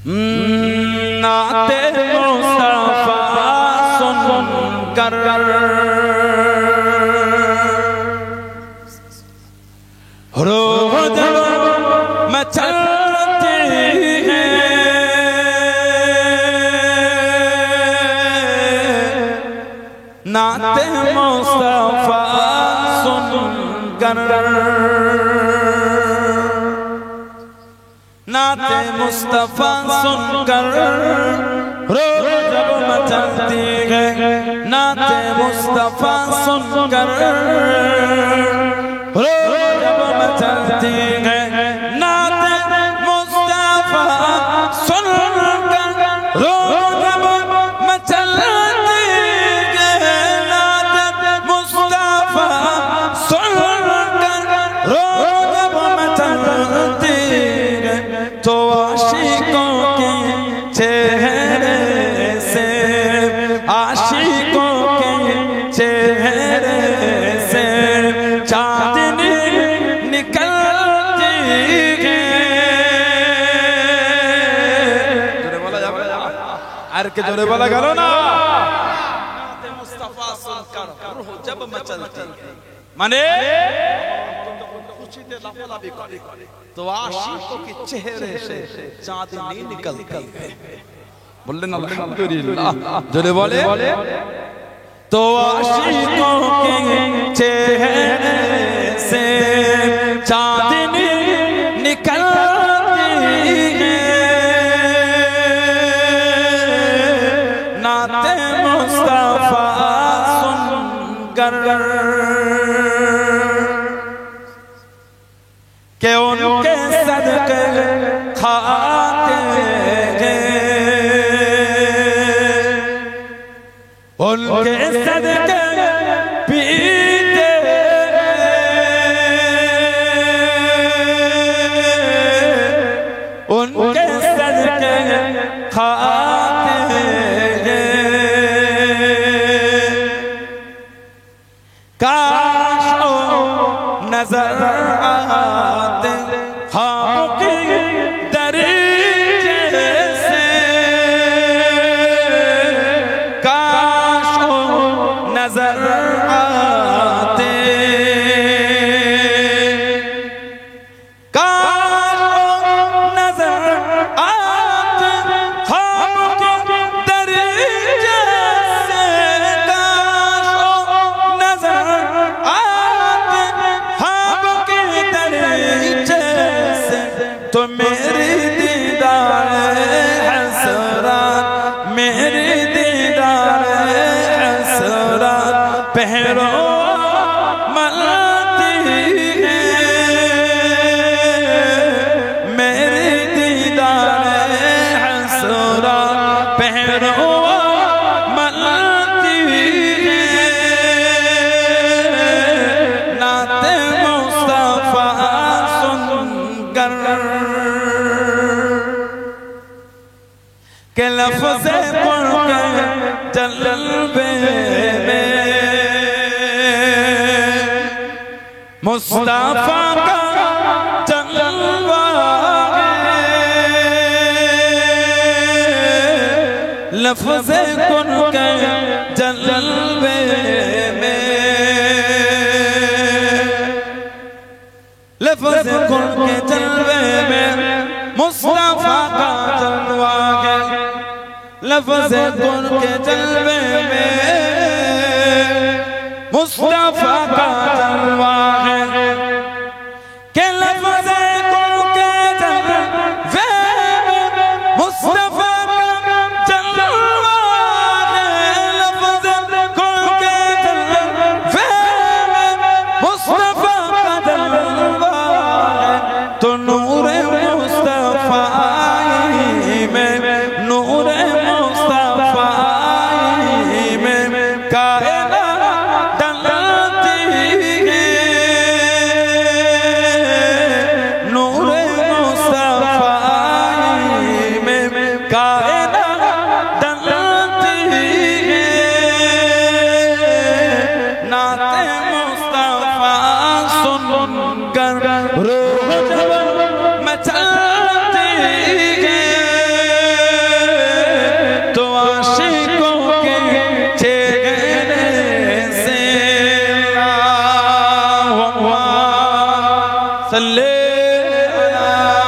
नाते मुस्तफा सुन कर रोज मचलती है नाते मुस्तफा सुन कर नाते मुस्तफा सुनकर रोज जब मचलती है नाते मुस्तफा सुनकर रोज जब मचलती है नाते मुस्तफा सुनकर रोज जब मचलती है नाते मुस्तफा सुनकर रोज जब मचलती तो आशिकों के चेहरे से आशिकों के चेहरे से चांदनी निकलती है। के जोरे वाला गालो ना मुस्तफा सुनकर रूह जब मचलती माने तो आशिकों के चेहरे से चांदनी निकलती है। बोले ना अल्हम्दुलिल्लाह जोरे बोले तो आशिकों के चेहरे से चांदनी निकलती है। नाते मुस्तफा सुनकर के उनके सदके खाते हैं उनके सदके पीते उनके सदके खाते काश नजर आते हाँ की दरीचे से काश नजर आते काश नजर आते हाँ की दरीचे से काश नजर तो मेरी दीदार हसरत मेरी दीदार हसरत पहरो मलती है मेरी दीदार हसरत पहरो मलती है। नाते मुस्तफा सुनकर के लफ्ज़े पढ़ के जलवे में मुस्तफा का जलवा लफ्ज़े पढ़ के जलवे में लफ्ज़े पढ़ के जलवे में मुस्तफा का जलवा है लफ्ज़े कुन के जलवे में मुस्तफा का जलवा है के लफ्ज़े कुन के जलवे में मुस्तफा का जलवा है लफ्ज़े कुन के जलवे में मुस्तफा का जलवा है तो नूरे मुस्तफा में नूरे मुस्तफा में कायनात डलती है। सल्ले अला